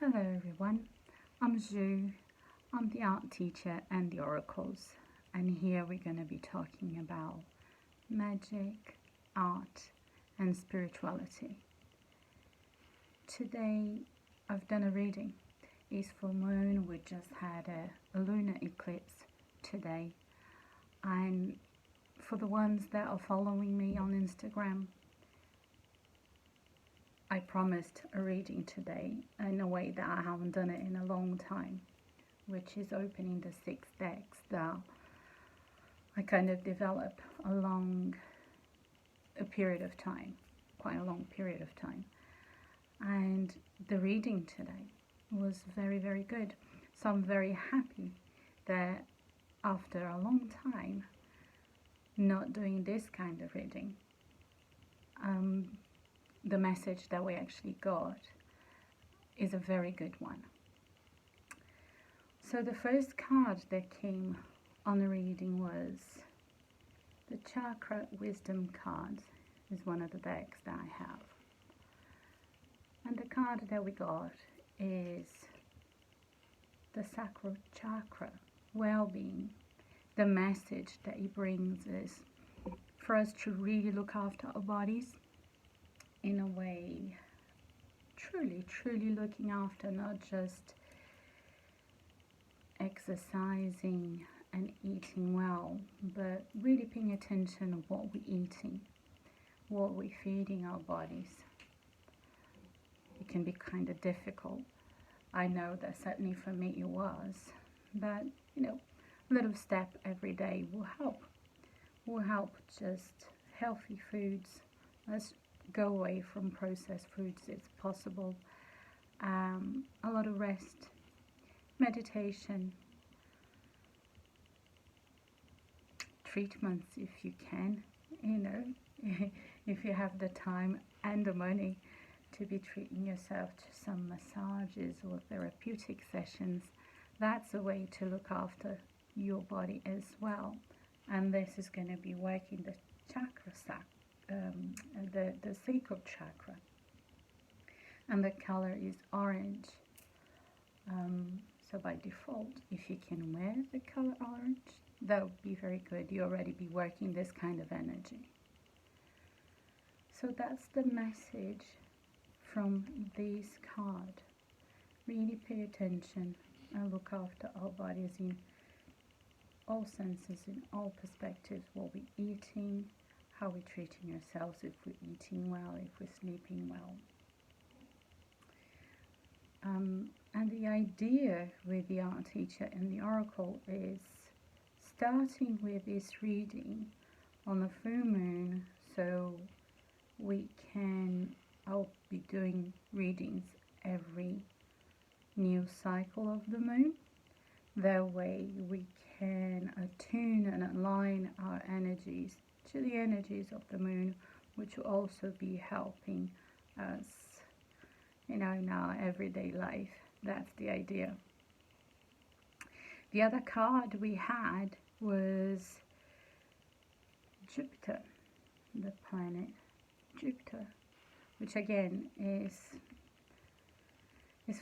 Hello everyone, I'm Zhu. I'm the art teacher and the oracles, and here we're going to be talking about magic, art and spirituality. Today I've done a reading. It's full moon. We just had a lunar eclipse today, and for the ones that are following me on Instagram, I promised a reading today in a way that I haven't done it in a long time, which is opening the 6 decks that I kind of developed along a period of time, quite a long period of time. And the reading today was very, very good. So I'm very happy that after a long time not doing this kind of reading, the message that we actually got is a very good one. So the first card that came on the reading was the Chakra Wisdom card. Is one of the decks that I have. And the card that we got is the Sacral Chakra, well-being. The message that it brings is for us to really look after our bodies in a way, truly looking after, not just exercising and eating well, but really paying attention to what we're eating, what we're feeding our bodies. It can be kind of difficult. I know that certainly for me it was, but a little step every day will help. Just healthy foods. Let's go away from processed foods if possible. A lot of rest, meditation, treatments if you can, if you have the time and the money to be treating yourself to some massages or therapeutic sessions. That's a way to look after your body as well. And this is going to be working the chakra the Sacral Chakra, and the color is orange. So by default, if you can wear the color orange, that would be very good. You already be working this kind of energy. So that's the message from this card. Really pay attention and look after our bodies in all senses, in all perspectives, what we're eating, how we're treating ourselves, if we're eating well, if we're sleeping well. And the idea with the art teacher and the oracle is starting with this reading on the full moon, so I'll be doing readings every new cycle of the moon. That way we can attune and align our energies to the energies of the moon, which will also be helping us, in our everyday life. That's the idea. The other card we had was Jupiter, the planet Jupiter, which again is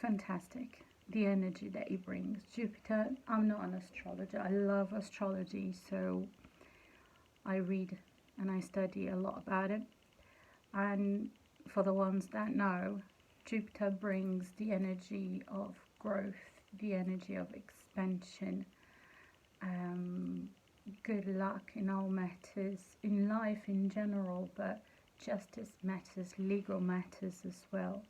fantastic. The energy that it brings. Jupiter, I'm not an astrologer. I love astrology, so I read and I study a lot about it. And for the ones that know, Jupiter brings the energy of growth, the energy of expansion, good luck in all matters, in life in general, but justice matters, legal matters as well.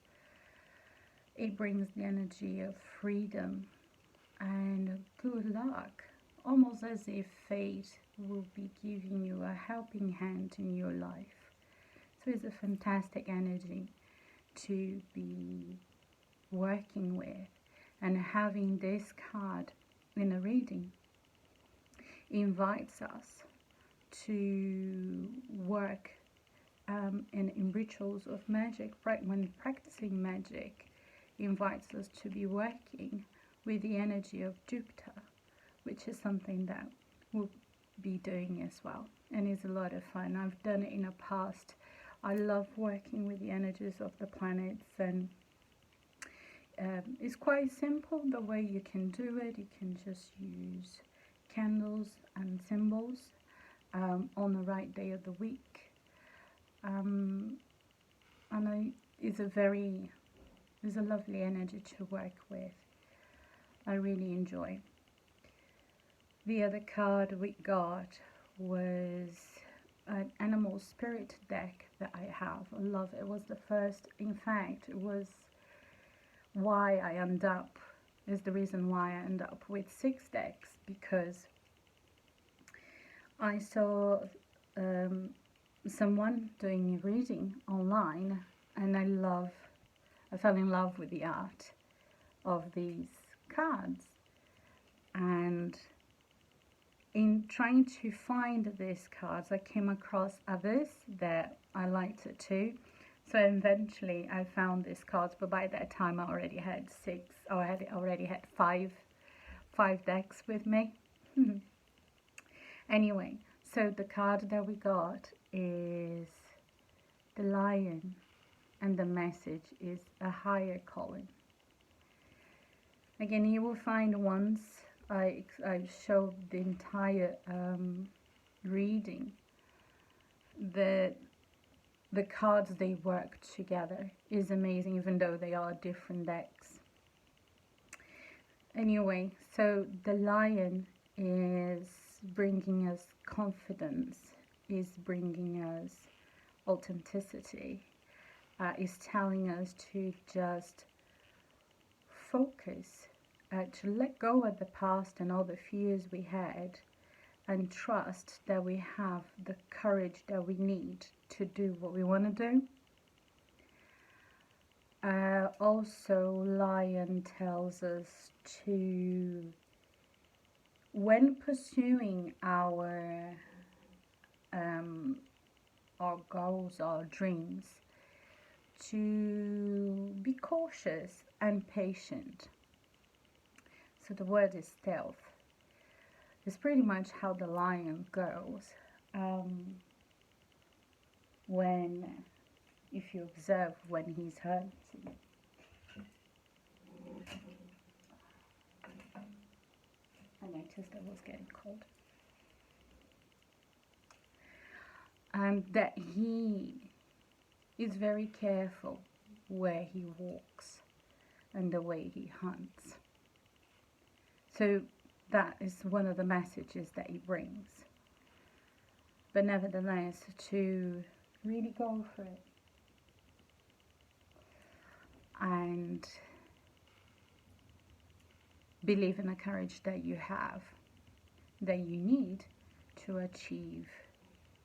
It brings the energy of freedom and good luck, almost as if fate will be giving you a helping hand in your life. So it's a fantastic energy to be working with, and having this card in a reading invites us to work in rituals of magic. When practicing magic, invites us to be working with the energy of Jupiter, which is something that we'll be doing as well, and is a lot of fun. I've done it in the past. I love working with the energies of the planets, and it's quite simple the way you can do it. You can just use candles and symbols on the right day of the week. And it's a lovely energy to work with. I really enjoy. The other card we got was an animal spirit deck that I have. I love it. It was the first, in fact, it was the reason why I end up with 6 decks, because I saw someone doing a reading online, and I fell in love with the art of these cards. And in trying to find these cards, I came across others that I liked it too. So eventually I found these cards, but by that time I already had 6, or I had already had five decks with me. Anyway, so the card that we got is the Lion, and the message is a higher calling. Again, you will find once I showed the entire reading, the cards, they work together. Is amazing, even though they are different decks. Anyway, so the Lion is bringing us confidence, is bringing us authenticity, is telling us to just focus, to let go of the past and all the fears we had, and trust that we have the courage that we need to do what we want to do. Also, Lion tells us to, when pursuing our goals, our dreams, to be cautious and patient. So the word is stealth. It's pretty much how the lion goes. If you observe when he's hunting. I noticed I was getting cold. That he is very careful where he walks and the way he hunts. So that is one of the messages that he brings. But nevertheless, to really go for it and believe in the courage that you have, that you need to achieve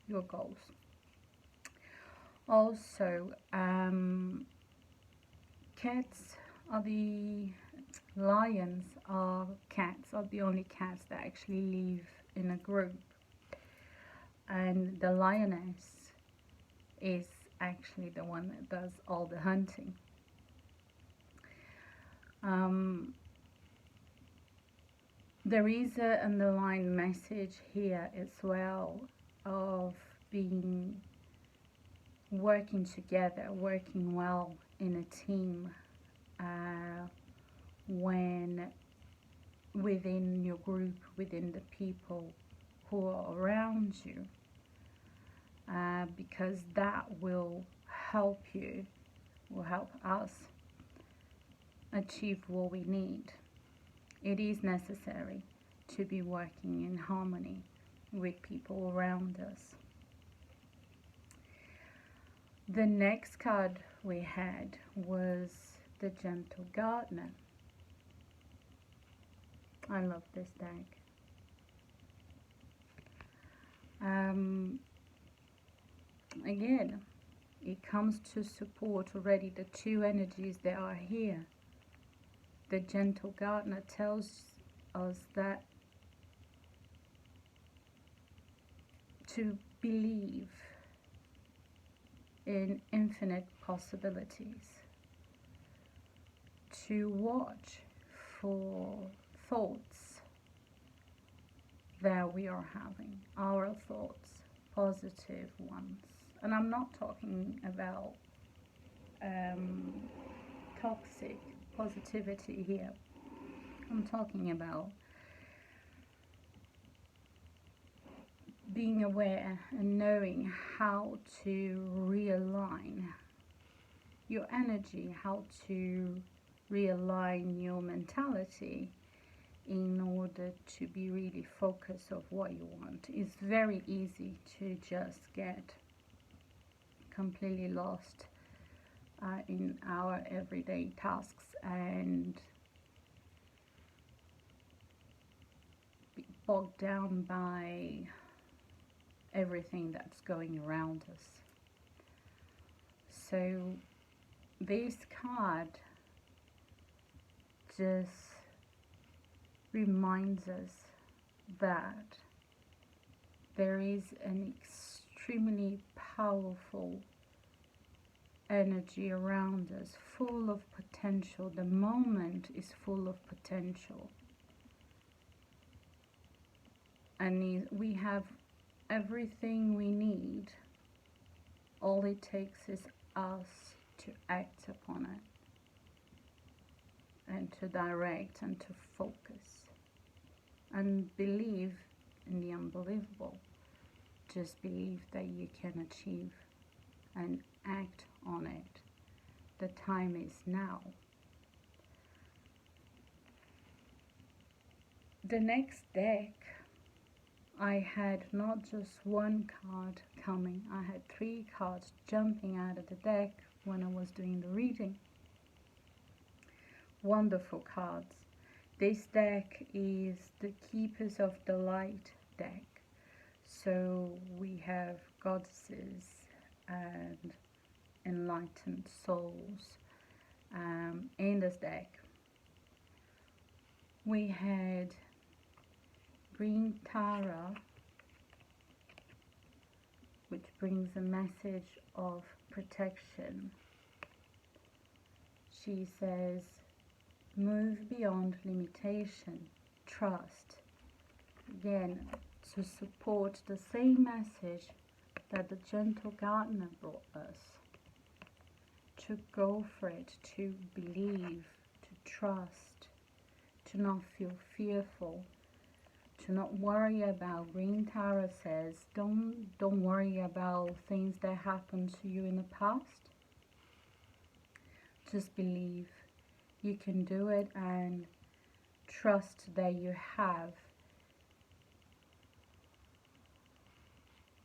your goals. Also, cats are the only cats that actually live in a group, and the lioness is actually the one that does all the hunting. There is an underlying message here as well of working together, working well in a team, when within your group, within the people who are around you, because that will help us achieve what we need. It is necessary to be working in harmony with people around us. The next card we had was the Gentle Gardener. I love this deck. Again, it comes to support already the 2 energies that are here. The Gentle Gardener tells us that to believe in infinite possibilities, to watch for thoughts that we are having, our thoughts, positive ones. And I'm not talking about toxic positivity here. I'm talking about being aware and knowing how to realign your energy, how to realign your mentality in order to be really focused of what you want. It's very easy to just get completely lost in our everyday tasks and be bogged down by everything that's going around us. So this card just reminds us that there is an extremely powerful energy around us, full of potential. The moment is full of potential, and we have everything we need. All it takes is us to act upon it and to direct and to focus and believe in the unbelievable. Just believe that you can achieve and act on it. The time is now. The next deck, I had not just one card coming, I had 3 cards jumping out of the deck when I was doing the reading. Wonderful cards. This deck is the Keepers of the Light deck. So we have goddesses and enlightened souls in this deck. We had Green Tara, which brings a message of protection. She says, move beyond limitation, trust. Again, to support the same message that the Gentle Gardener brought us. To go for it, to believe, to trust, to not feel fearful, to not worry about. Green Tara says, don't worry about things that happened to you in the past. Just believe you can do it and trust that you have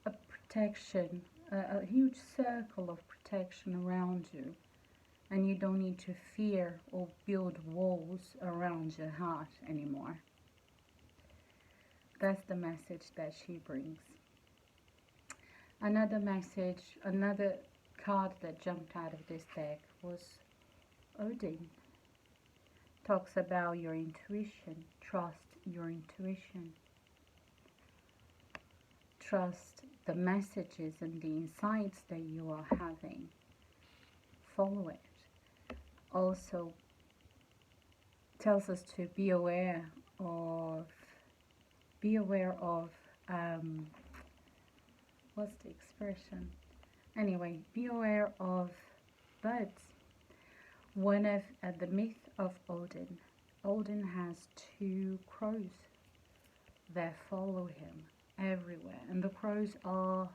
a protection, a huge circle of protection around you, and you don't need to fear or build walls around your heart anymore. That's the message that she brings. Another message, another card that jumped out of this deck was Odin. Talks about your intuition. Trust your intuition. Trust the messages and the insights that you are having. Follow it. Also tells us to be aware of what's the expression? Anyway, be aware of birds. One of the myth of Odin. Odin has 2 crows that follow him everywhere, and the crows are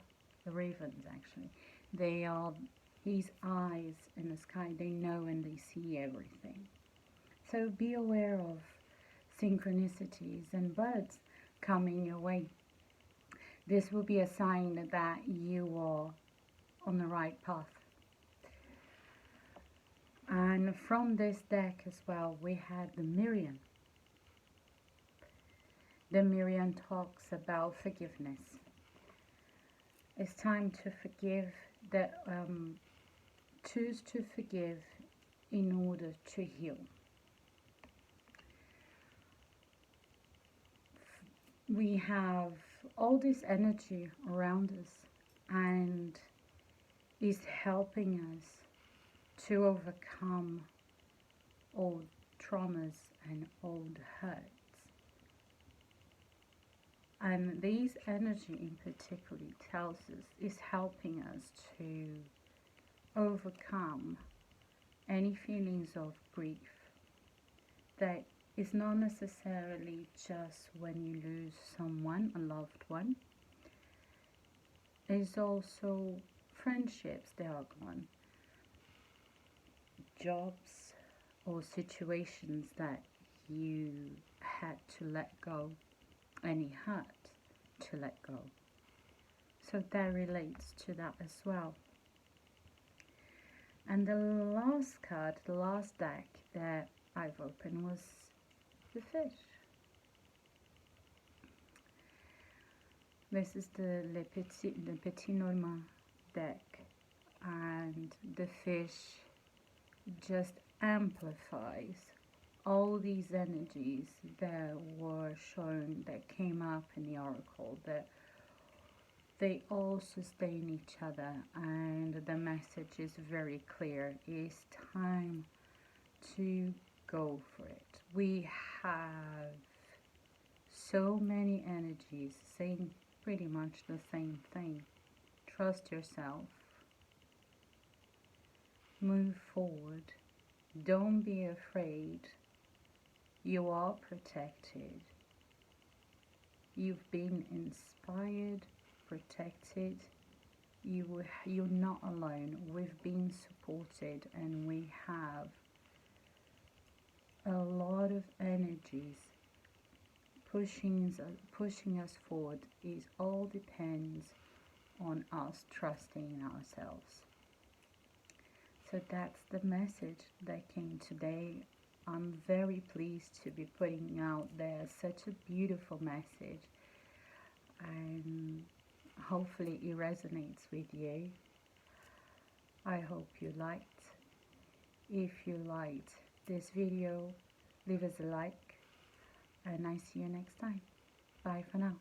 the ravens. Actually, they are his eyes in the sky. They know and they see everything. So be aware of synchronicities and birds coming your way. This will be a sign that you are on the right path. And from this deck as well, we had the Miriam. The Miriam talks about forgiveness. It's time to forgive, choose to forgive in order to heal. We have all this energy around us and is helping us to overcome old traumas and old hurts. And this energy in particular tells us, is helping us to overcome any feelings of grief, that it's not necessarily just when you lose someone, a loved one. It's also friendships that are gone, jobs or situations that you had to let go, and you had to let go. So that relates to that as well. And the last card, the last deck that I've opened was the fish. This is the Petit Normand deck, and the fish just amplifies all these energies that were shown, that came up in the oracle, that they all sustain each other, and the message is very clear. It's time to go for it. We have so many energies saying pretty much the same thing. Trust yourself. Move forward. Don't be afraid. You are protected. You've been inspired, protected. You're not alone. We've been supported, and we have a lot of energies pushing us forward. It all depends on us trusting in ourselves. So that's the message that came today. I'm very pleased to be putting out there such a beautiful message, and hopefully it resonates with you. I hope you liked. If you liked this video, leave us a like, and I see you next time. Bye for now.